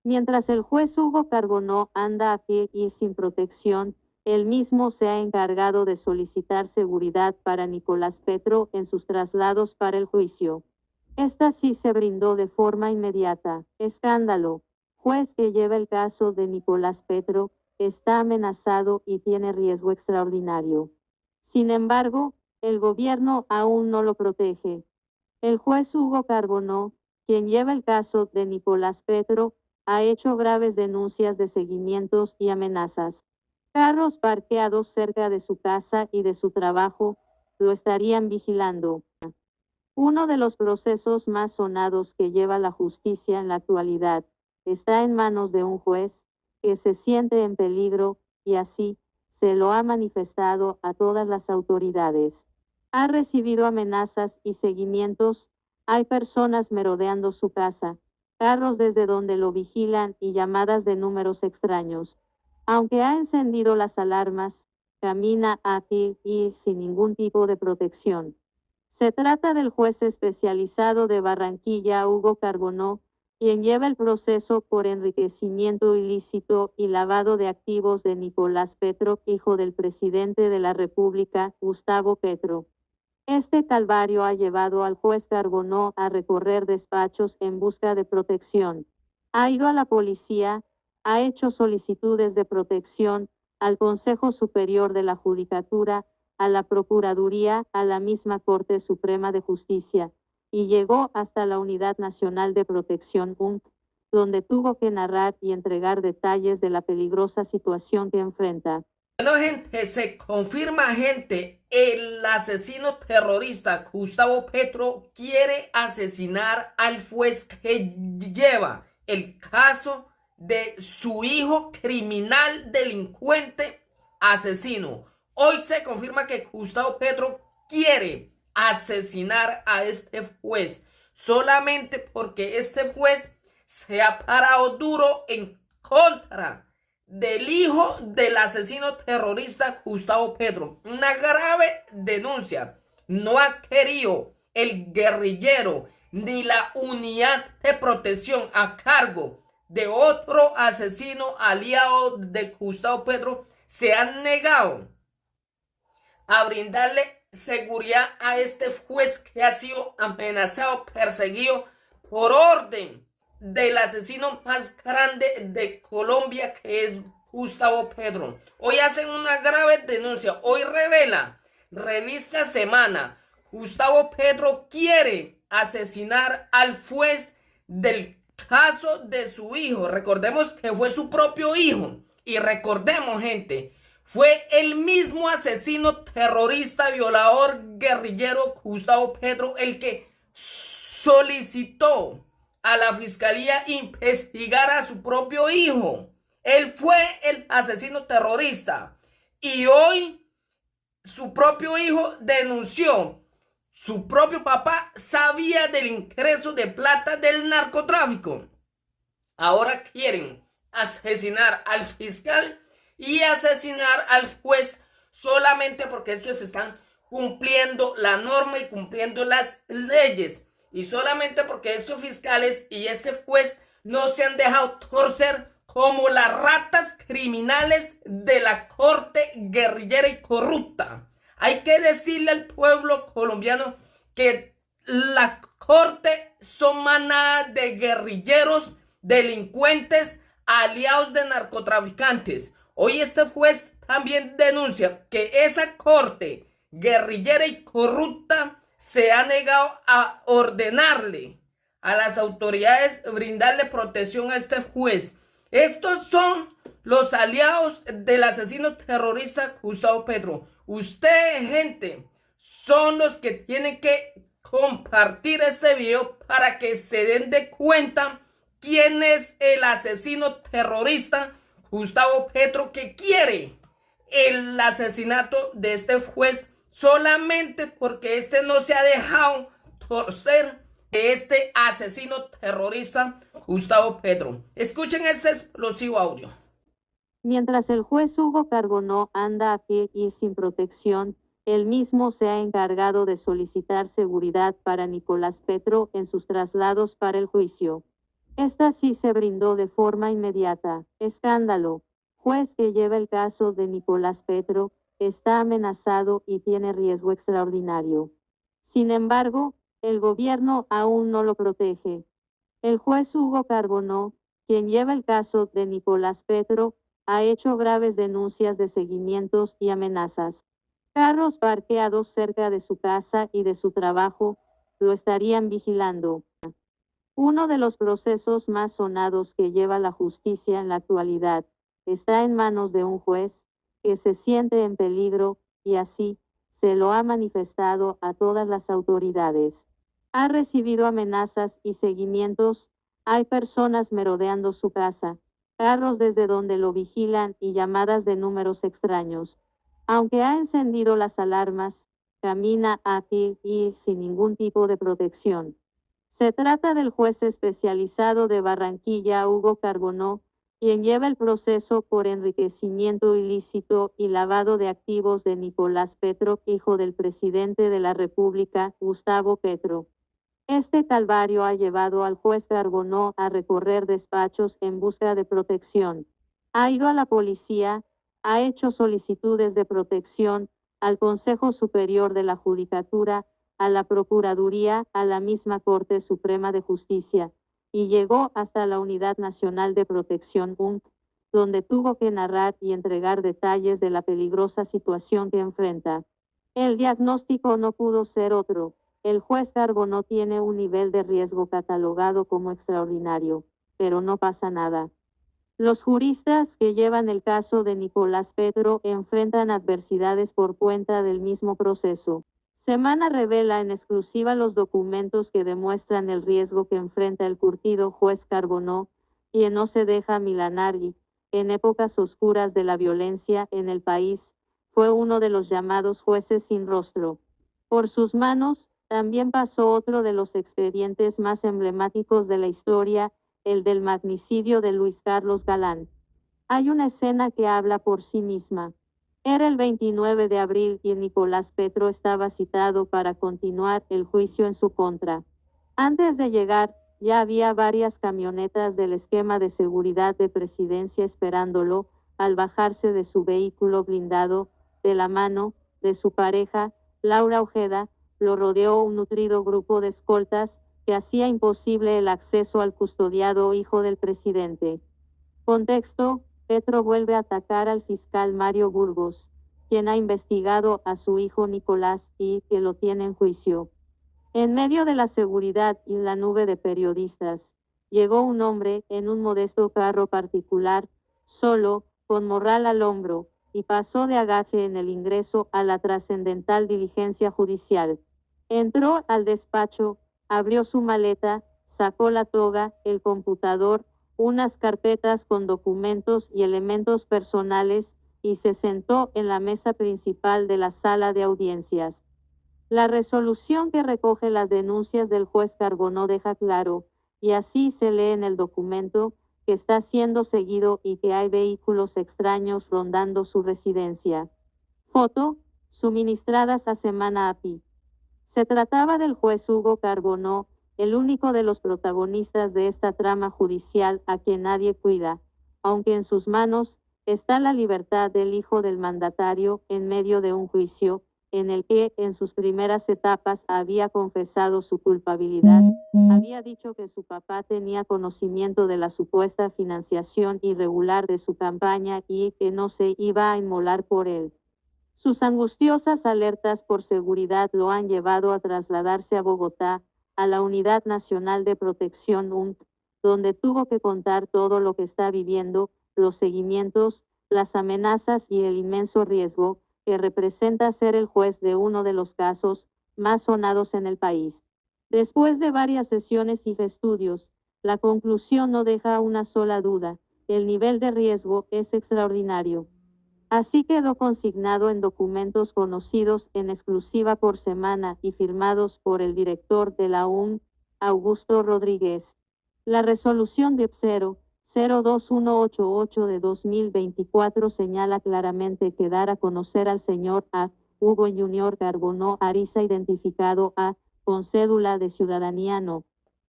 Mientras el juez Hugo Carbonó anda a pie y sin protección, él mismo se ha encargado de solicitar seguridad para Nicolás Petro en sus traslados para el juicio. Esta sí se brindó de forma inmediata. Escándalo. Juez que lleva el caso de Nicolás Petro está amenazado y tiene riesgo extraordinario. Sin embargo, el gobierno aún no lo protege. El juez Hugo Carbonó, quien lleva el caso de Nicolás Petro, ha hecho graves denuncias de seguimientos y amenazas. Carros parqueados cerca de su casa y de su trabajo lo estarían vigilando. Uno de los procesos más sonados que lleva la justicia en la actualidad está en manos de un juez que se siente en peligro y así se lo ha manifestado a todas las autoridades. Ha recibido amenazas y seguimientos, hay personas merodeando su casa, carros desde donde lo vigilan y llamadas de números extraños. Aunque ha encendido las alarmas, camina a pie y sin ningún tipo de protección. Se trata del juez especializado de Barranquilla, Hugo Carbonó, quien lleva el proceso por enriquecimiento ilícito y lavado de activos de Nicolás Petro, hijo del presidente de la República, Gustavo Petro. Este calvario ha llevado al juez Carbonó a recorrer despachos en busca de protección. Ha ido a la policía, ha hecho solicitudes de protección al Consejo Superior de la Judicatura, a la Procuraduría, a la misma Corte Suprema de Justicia, y llegó hasta la Unidad Nacional de Protección UNP, donde tuvo que narrar y entregar detalles de la peligrosa situación que enfrenta. Bueno, gente, se confirma, gente, el asesino terrorista Gustavo Petro quiere asesinar al juez que lleva el caso de su hijo criminal, delincuente, asesino. Hoy se confirma que Gustavo Petro quiere asesinar a este juez solamente porque este juez se ha parado duro en contra del hijo del asesino terrorista Gustavo Petro. Una grave denuncia. No ha querido el guerrillero ni la unidad de protección a cargo de otro asesino aliado de Gustavo Petro. Se han negado a brindarle seguridad a este juez que ha sido amenazado, perseguido por orden del asesino más grande de Colombia, que es Gustavo Petro. Hoy hacen una grave denuncia. Hoy revela Revista Semana: Gustavo Petro quiere asesinar al juez del caso de su hijo. Recordemos que fue su propio hijo. Y recordemos, gente, fue el mismo asesino terrorista, violador, guerrillero Gustavo Petro el que solicitó a la fiscalía investigar a su propio hijo. Él fue el asesino terrorista y hoy su propio hijo denunció. Su propio papá sabía del ingreso de plata del narcotráfico. Ahora quieren asesinar al fiscal y asesinar al juez solamente porque estos están cumpliendo la norma y cumpliendo las leyes. Y solamente porque estos fiscales y este juez no se han dejado torcer como las ratas criminales de la corte guerrillera y corrupta. Hay que decirle al pueblo colombiano que la corte son manada de guerrilleros, delincuentes, aliados de narcotraficantes. Hoy este juez también denuncia que esa corte guerrillera y corrupta se ha negado a ordenarle a las autoridades brindarle protección a este juez. Estos son los aliados del asesino terrorista Gustavo Petro. Ustedes, gente, son los que tienen que compartir este video para que se den de cuenta quién es el asesino terrorista Gustavo Petro, que quiere el asesinato de este juez solamente porque este no se ha dejado torcer de este asesino terrorista Gustavo Petro. Escuchen este explosivo audio. Mientras el juez Hugo Carbonó anda a pie y sin protección, él mismo se ha encargado de solicitar seguridad para Nicolás Petro en sus traslados para el juicio. Esta sí se brindó de forma inmediata. Escándalo. Juez que lleva el caso de Nicolás Petro está amenazado y tiene riesgo extraordinario. Sin embargo, el gobierno aún no lo protege. El juez Hugo Carbonó, quien lleva el caso de Nicolás Petro, ha hecho graves denuncias de seguimientos y amenazas. Carros parqueados cerca de su casa y de su trabajo lo estarían vigilando. Uno de los procesos más sonados que lleva la justicia en la actualidad está en manos de un juez que se siente en peligro y así se lo ha manifestado a todas las autoridades. Ha recibido amenazas y seguimientos, hay personas merodeando su casa, carros desde donde lo vigilan y llamadas de números extraños. Aunque ha encendido las alarmas, camina a pie y sin ningún tipo de protección. Se trata del juez especializado de Barranquilla, Hugo Carbonó, quien lleva el proceso por enriquecimiento ilícito y lavado de activos de Nicolás Petro, hijo del presidente de la República, Gustavo Petro. Este calvario ha llevado al juez Carbonó a recorrer despachos en busca de protección. Ha ido a la policía, ha hecho solicitudes de protección al Consejo Superior de la Judicatura, a la Procuraduría, a la misma Corte Suprema de Justicia, y llegó hasta la Unidad Nacional de Protección UNP, donde tuvo que narrar y entregar detalles de la peligrosa situación que enfrenta. El diagnóstico no pudo ser otro. El juez Carbonó tiene un nivel de riesgo catalogado como extraordinario, pero no pasa nada. Los juristas que llevan el caso de Nicolás Petro enfrentan adversidades por cuenta del mismo proceso. Semana revela en exclusiva los documentos que demuestran el riesgo que enfrenta el curtido juez Carbonó, quien no se deja milanar y, en épocas oscuras de la violencia en el país, fue uno de los llamados jueces sin rostro. Por sus manos, también pasó otro de los expedientes más emblemáticos de la historia, el del magnicidio de Luis Carlos Galán. Hay una escena que habla por sí misma. Era el 29 de abril y Nicolás Petro estaba citado para continuar el juicio en su contra. Antes de llegar, ya había varias camionetas del esquema de seguridad de Presidencia esperándolo, al bajarse de su vehículo blindado, de la mano de su pareja, Laura Ojeda, lo rodeó un nutrido grupo de escoltas que hacía imposible el acceso al custodiado hijo del presidente. Contexto: Petro vuelve a atacar al fiscal Mario Burgos, quien ha investigado a su hijo Nicolás y que lo tiene en juicio. En medio de la seguridad y la nube de periodistas, llegó un hombre en un modesto carro particular, solo, con morral al hombro, y pasó de agaje en el ingreso a la trascendental diligencia judicial. Entró al despacho, abrió su maleta, sacó la toga, el computador, unas carpetas con documentos y elementos personales, y se sentó en la mesa principal de la sala de audiencias. La resolución que recoge las denuncias del juez Carbonó deja claro, y así se lee en el documento, que está siendo seguido y que hay vehículos extraños rondando su residencia. Foto, suministradas a Semana API. Se trataba del juez Hugo Carbonó, el único de los protagonistas de esta trama judicial a quien nadie cuida, aunque en sus manos está la libertad del hijo del mandatario en medio de un juicio, en el que en sus primeras etapas había confesado su culpabilidad, había dicho que su papá tenía conocimiento de la supuesta financiación irregular de su campaña y que no se iba a inmolar por él. Sus angustiosas alertas por seguridad lo han llevado a trasladarse a Bogotá, a la Unidad Nacional de Protección UNP, donde tuvo que contar todo lo que está viviendo, los seguimientos, las amenazas y el inmenso riesgo que representa ser el juez de uno de los casos más sonados en el país. Después de varias sesiones y estudios, la conclusión no deja una sola duda: el nivel de riesgo es extraordinario. Así quedó consignado en documentos conocidos en exclusiva por Semana y firmados por el director de la UNP, Augusto Rodríguez. La resolución de 02188 de 2024 señala claramente que dar a conocer al señor A. Hugo Junior Carbonó Ariza, identificado A. con cédula de ciudadanía No.